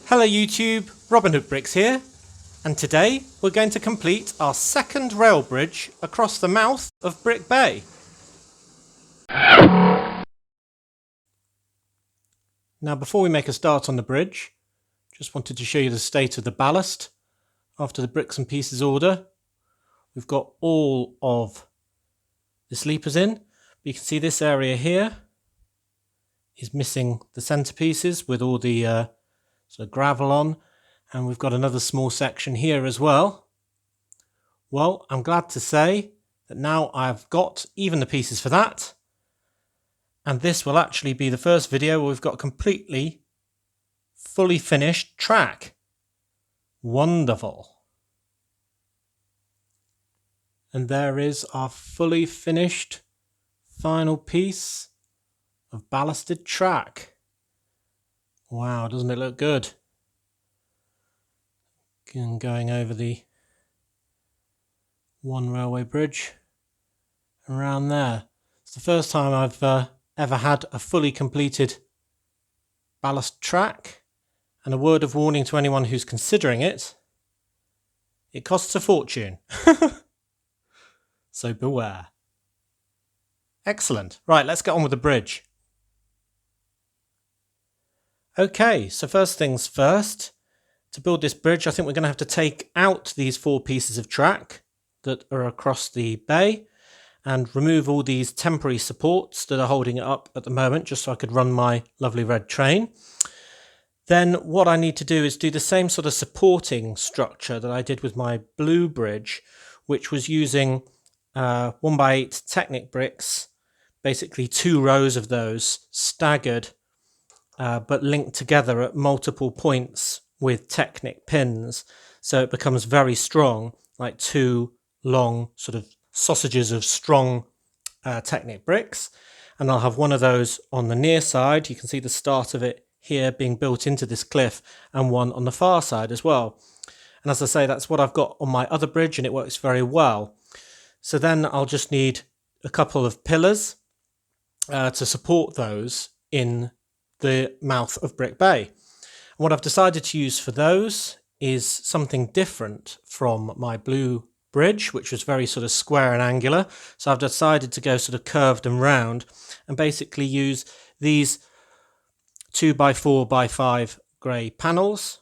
Hello YouTube, Robin Hood Bricks here, and today we're going to complete our second rail bridge across the mouth of Brick Bay. Now before we make a start on the bridge, just wanted to show you the state of the ballast after the bricks and pieces order. We've got all of the sleepers in, but you can see this area here is missing the centerpieces with all the sort of gravel on, and we've got another small section here as well. Well, I'm glad to say that now I've got even the pieces for that, and this will actually be the first video where we've got completely fully finished track. Wonderful. And there is our fully finished final piece of ballasted track. Wow, doesn't it look good? And going over the one railway bridge around there. It's the first time I've ever had a fully completed ballast track, and a word of warning to anyone who's considering it: it costs a fortune. So beware. Excellent. Right, let's get on with the bridge. Okay, so first things first, to build this bridge I think we're going to have to take out these 4 pieces of track that are across the bay and remove all these temporary supports that are holding it up at the moment, just so I could run my lovely red train. Then what I need to do is do the same sort of supporting structure that I did with my blue bridge, which was using 1x8 Technic bricks, basically 2 rows of those staggered but linked together at multiple points with Technic pins, so it becomes very strong, like 2 long sort of sausages of strong Technic bricks. And I'll have one of those on the near side, you can see the start of it here being built into this cliff, and one on the far side as well. And as I say, that's what I've got on my other bridge, and it works very well. So then I'll just need a couple of pillars to support those in the mouth of Brick Bay. And what I've decided to use for those is something different from my blue bridge, which was very sort of square and angular. So I've decided to go sort of curved and round, and basically use these 2x4x5 grey panels,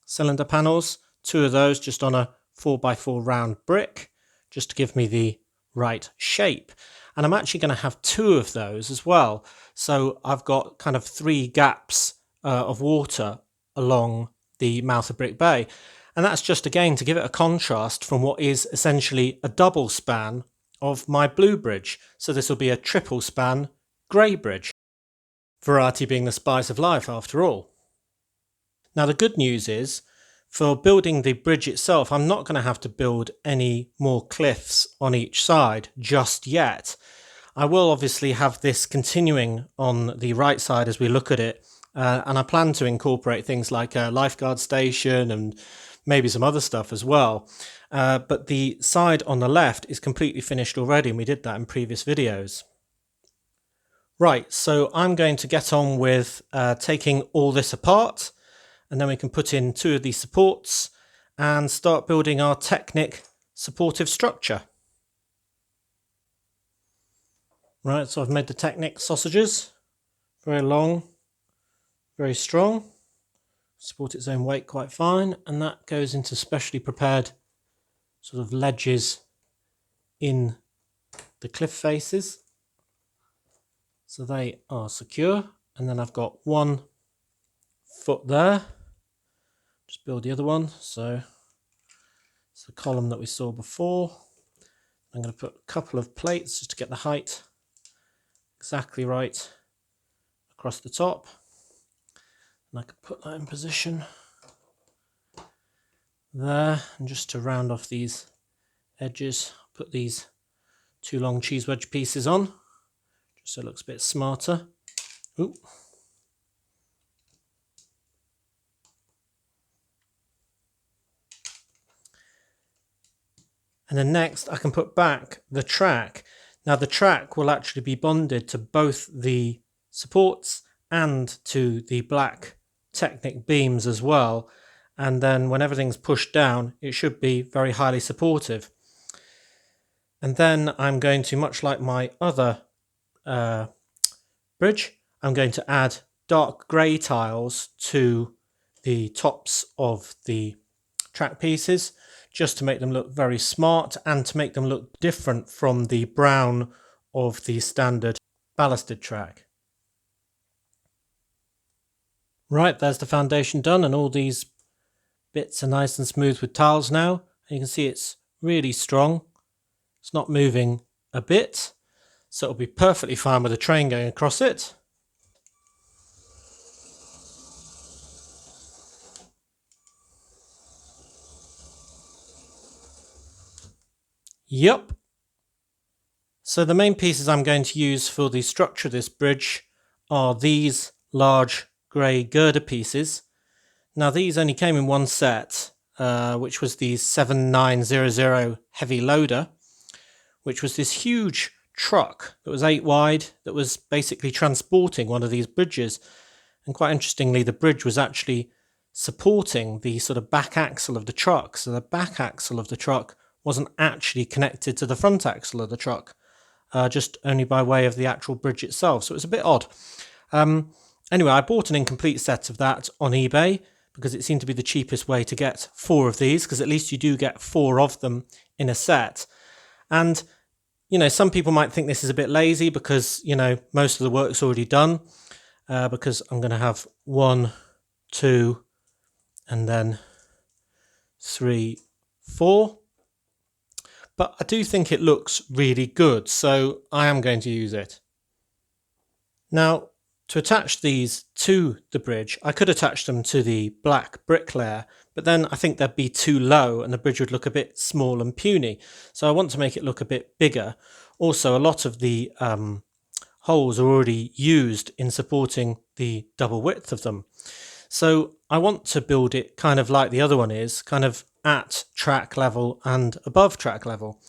cylinder panels, 2 of those just on a 4x4 round brick, just to give me the right shape. And I'm actually going to have 2 of those as well. So I've got kind of 3 gaps of water along the mouth of Brick Bay. And that's just again to give it a contrast from what is essentially a double span of my blue bridge. So this will be a triple span grey bridge. Variety being the spice of life after all. Now the good news is, for building the bridge itself, I'm not going to have to build any more cliffs on each side just yet. I will obviously have this continuing on the right side as we look at it, and I plan to incorporate things like a lifeguard station and maybe some other stuff as well. But the side on the left is completely finished already, and we did that in previous videos. Right, so I'm going to get on with taking all this apart, and then we can put in 2 of these supports and start building our Technic supportive structure. Right, so I've made the Technic sausages, very long, very strong, support its own weight quite fine, and that goes into specially prepared sort of ledges in the cliff faces. So they are secure, and then I've got 1 foot there. Just build the other one. So it's the column that we saw before. I'm going to put a couple of plates just to get the height exactly right across the top. And I could put that in position there. And just to round off these edges, put these 2 long cheese wedge pieces on, just so it looks a bit smarter. Ooh. And then next I can put back the track. Now the track will actually be bonded to both the supports and to the black Technic beams as well, and then when everything's pushed down it should be very highly supportive. And then I'm going to, much like my other bridge, I'm going to add dark grey tiles to the tops of the track pieces, just to make them look very smart and to make them look different from the brown of the standard ballasted track. Right, there's the foundation done, and all these bits are nice and smooth with tiles now. You can see it's really strong. It's not moving a bit, so it'll be perfectly fine with a train going across it. Yep. So the main pieces I'm going to use for the structure of this bridge are these large grey girder pieces. Now these only came in one set, which was the 7900 heavy loader, which was this huge truck that was 8 wide that was basically transporting one of these bridges. And quite interestingly, the bridge was actually supporting the sort of back axle of the truck. So the back axle of the truck wasn't actually connected to the front axle of the truck, just only by way of the actual bridge itself. So it was a bit odd. Anyway, I bought an incomplete set of that on eBay because it seemed to be the cheapest way to get 4 of these, because at least you do get 4 of them in a set. And, you know, some people might think this is a bit lazy because, you know, most of the work's already done, because I'm going to have 1, 2, and then 3, 4. But I do think it looks really good, so I am going to use it. Now, to attach these to the bridge, I could attach them to the black brick layer, but then I think they'd be too low and the bridge would look a bit small and puny. So I want to make it look a bit bigger. Also, a lot of the holes are already used in supporting the double width of them. So I want to build it kind of like the other one is, kind of at track level and above track level.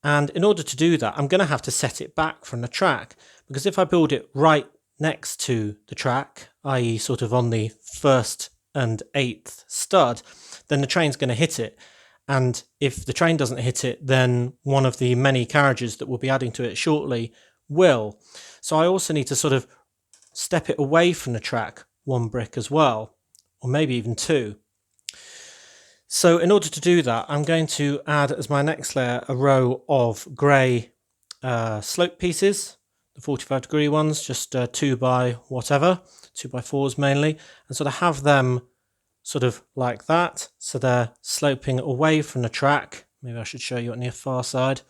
And in order to do that, I'm going to have to set it back from the track, because if I build it right next to the track, i.e. sort of on the 1st and 8th stud, then the train's going to hit it. And if the train doesn't hit it, then one of the many carriages that we'll be adding to it shortly will. So I also need to sort of step it away from the track 1 brick as well, or maybe even 2. So in order to do that, I'm going to add as my next layer a row of grey slope pieces, the 45-degree ones, just 2 by whatever, 2x4s mainly, and sort of have them sort of like that. So they're sloping away from the track. Maybe I should show you on the far side,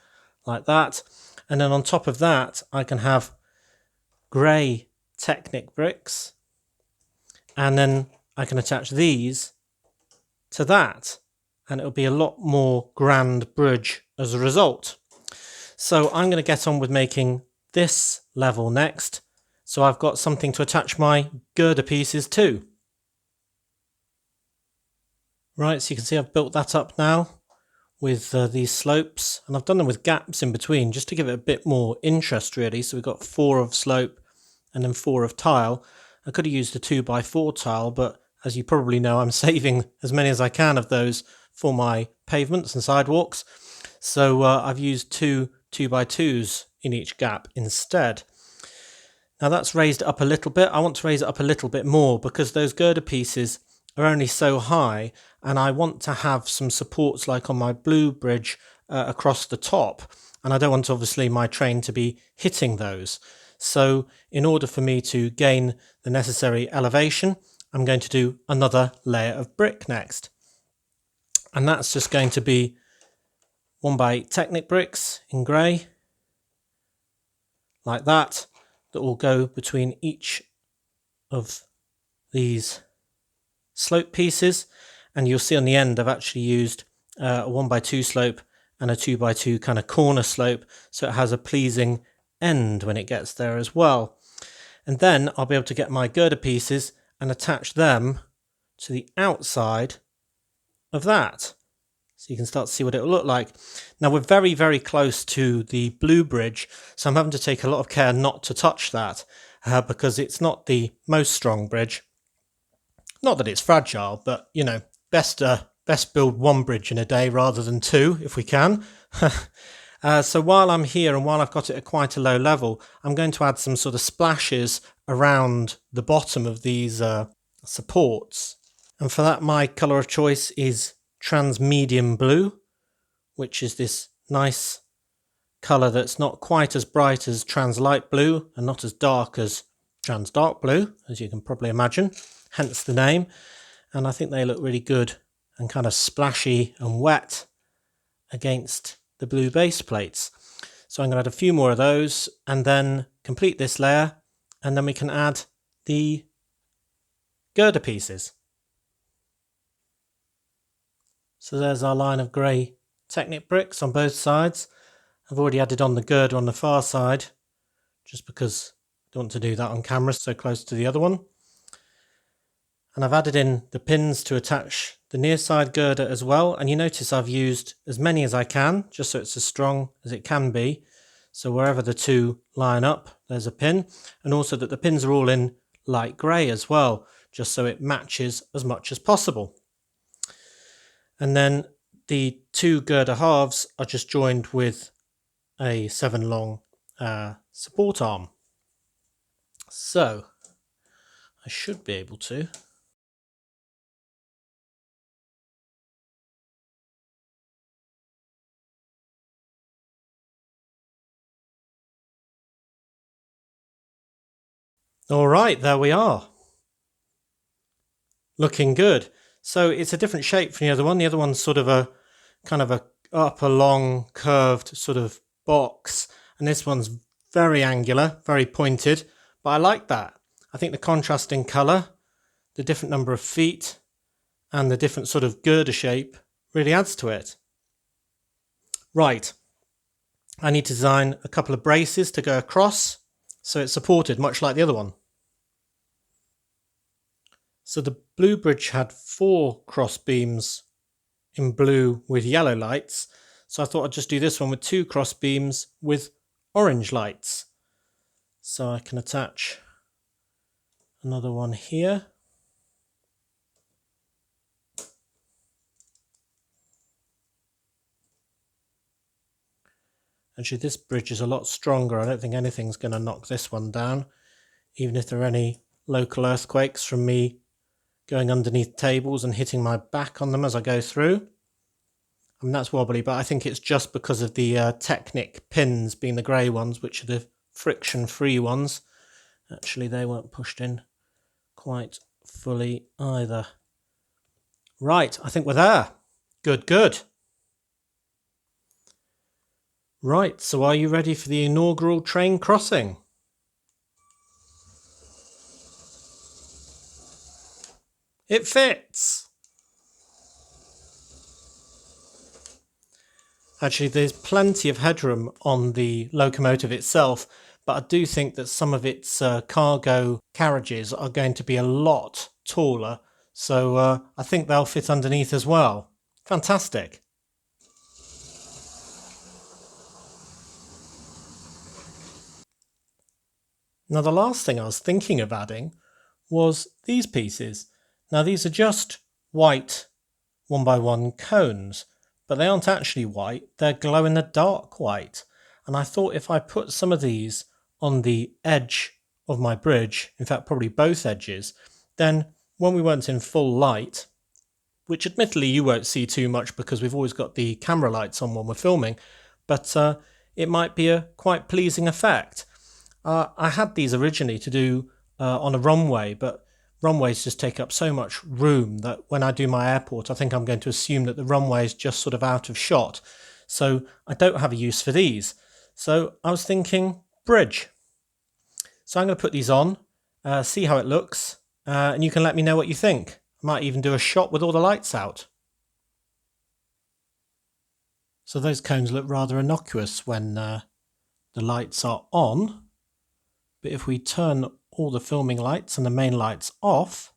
like that. And then on top of that, I can have grey Technic bricks, and then I can attach these to that, and it'll be a lot more grand bridge as a result. So I'm going to get on with making this level next, so I've got something to attach my girder pieces to. Right, so you can see I've built that up now with these slopes, and I've done them with gaps in between just to give it a bit more interest really. So we've got 4 of slope and then 4 of tile. I could have used a 2x4 tile, but as you probably know, I'm saving as many as I can of those for my pavements and sidewalks. So I've used 2 2x2s in each gap instead. Now that's raised it up a little bit. I want to raise it up a little bit more because those girder pieces are only so high, and I want to have some supports like on my blue bridge across the top, and I don't want obviously my train to be hitting those. So in order for me to gain the necessary elevation, I'm going to do another layer of brick next, and that's just going to be 1x8 Technic bricks in grey, like that, that will go between each of these slope pieces. And you'll see on the end I've actually used a 1x2 slope and a 2x2 kind of corner slope, so it has a pleasing end when it gets there as well. And then I'll be able to get my girder pieces and attach them to the outside of that, so you can start to see what it will look like. Now we're very, very close to the blue bridge, so I'm having to take a lot of care not to touch that because it's not the most strong bridge. Not that it's fragile, but you know, best build one bridge in a day rather than two if we can. So while I'm here and while I've got it at quite a low level, I'm going to add some sort of splashes around the bottom of these supports. And for that, my colour of choice is trans medium blue, which is this nice colour that's not quite as bright as trans light blue and not as dark as trans dark blue, as you can probably imagine, hence the name. And I think they look really good and kind of splashy and wet against the blue base plates. So I'm going to add a few more of those and then complete this layer, and then we can add the girder pieces. So there's our line of grey Technic bricks on both sides. I've already added on the girder on the far side, just because I don't want to do that on camera so close to the other one. And I've added in the pins to attach the near side girder as well. And you notice I've used as many as I can, just so it's as strong as it can be. So wherever the two line up, there's a pin. And also that the pins are all in light grey as well, just so it matches as much as possible. And then the two girder halves are just joined with a 7 long support arm. So I should be able to. All right, there we are. Looking good. So it's a different shape from the other one. The other one's sort of a kind of a upper long curved sort of box, and this one's very angular, very pointed, but I like that. I think the contrast in colour, the different number of feet, and the different sort of girder shape really adds to it. Right, I need to design a couple of braces to go across so it's supported much like the other one. So the blue bridge had 4 cross beams in blue with yellow lights, so I thought I'd just do this one with 2 cross beams with orange lights. So I can attach another one here. Actually, this bridge is a lot stronger. I don't think anything's going to knock this one down, even if there are any local earthquakes from me going underneath tables and hitting my back on them as I go through. I mean, that's wobbly, but I think it's just because of the Technic pins being the grey ones, which are the friction-free ones. Actually, they weren't pushed in quite fully either. Right, I think we're there. Good, good. Right, so are you ready for the inaugural train crossing? It fits! Actually, there's plenty of headroom on the locomotive itself, but I do think that some of its cargo carriages are going to be a lot taller, so I think they'll fit underneath as well. Fantastic! Now, the last thing I was thinking of adding was these pieces. Now, these are just white 1x1 cones, but they aren't actually white, they're glow-in-the-dark white. And I thought if I put some of these on the edge of my bridge, in fact probably both edges, then when we weren't in full light, which admittedly you won't see too much because we've always got the camera lights on when we're filming, but it might be a quite pleasing effect. I had these originally to do on a runway, but runways just take up so much room that when I do my airport, I think I'm going to assume that the runway is just sort of out of shot. So I don't have a use for these. So I was thinking bridge. So I'm going to put these on, see how it looks, and you can let me know what you think. I might even do a shot with all the lights out. So those cones look rather innocuous when the lights are on. But if we turn all the filming lights and the main lights off,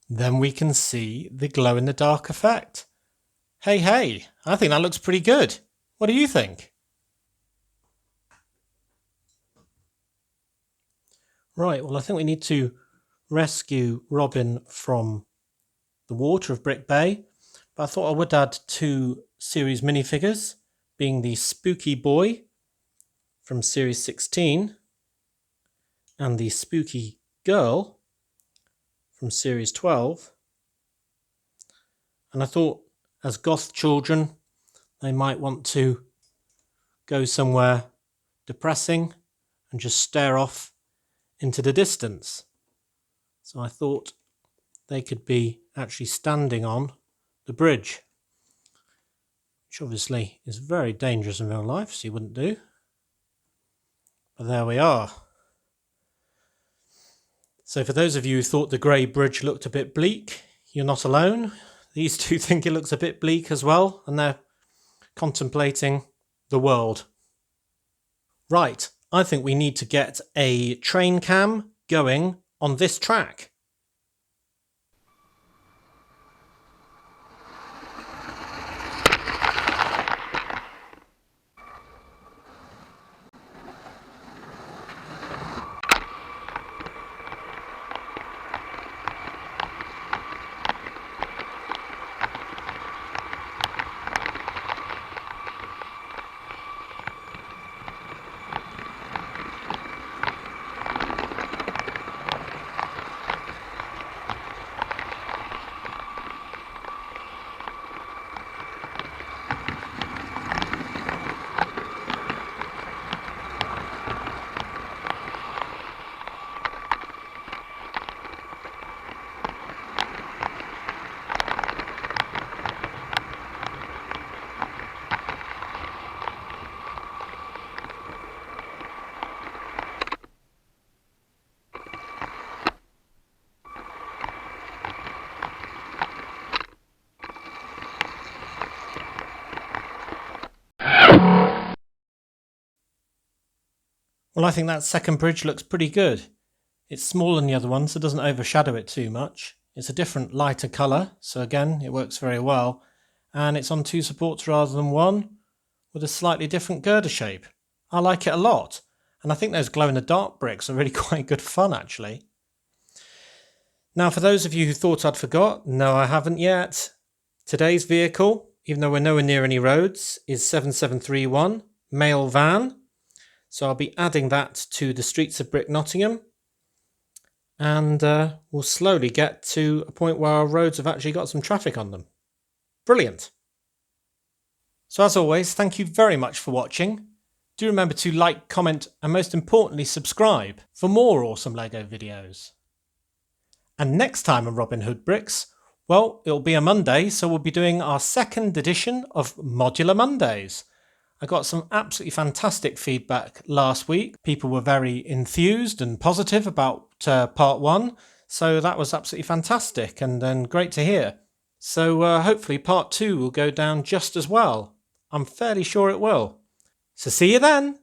then we can see the glow-in-the-dark effect. Hey, I think that looks pretty good. What do you think? Right, well I think we need to rescue Robin from the water of Brick Bay, but I thought I would add 2 series minifigures, being the Spooky Boy from series 16 and the Spooky Girl from series 12. And I thought, as goth children, they might want to go somewhere depressing and just stare off into the distance. So I thought they could be actually standing on the bridge, which obviously is very dangerous in real life, so you wouldn't do. But there we are. So for those of you who thought the grey bridge looked a bit bleak, you're not alone. These two think it looks a bit bleak as well, and they're contemplating the world. Right, I think we need to get a train cam going on this track. Well, I think that second bridge looks pretty good. It's smaller than the other one, so it doesn't overshadow it too much. It's a different, lighter colour, so again, it works very well. And it's on 2 supports rather than 1, with a slightly different girder shape. I like it a lot, and I think those glow-in-the-dark bricks are really quite good fun, actually. Now, for those of you who thought I'd forgot, no, I haven't yet. Today's vehicle, even though we're nowhere near any roads, is 7731, mail van. So I'll be adding that to the streets of Brick Nottingham, and we'll slowly get to a point where our roads have actually got some traffic on them. Brilliant. So as always, thank you very much for watching. Do remember to like, comment, and most importantly subscribe for more awesome LEGO videos. And next time on Robin Hood Bricks, well, it'll be a Monday, so we'll be doing our 2nd edition of Modular Mondays. I got some absolutely fantastic feedback last week. People were very enthused and positive about part 1, so that was absolutely fantastic and great to hear. So hopefully part 2 will go down just as well. I'm fairly sure it will. So see you then!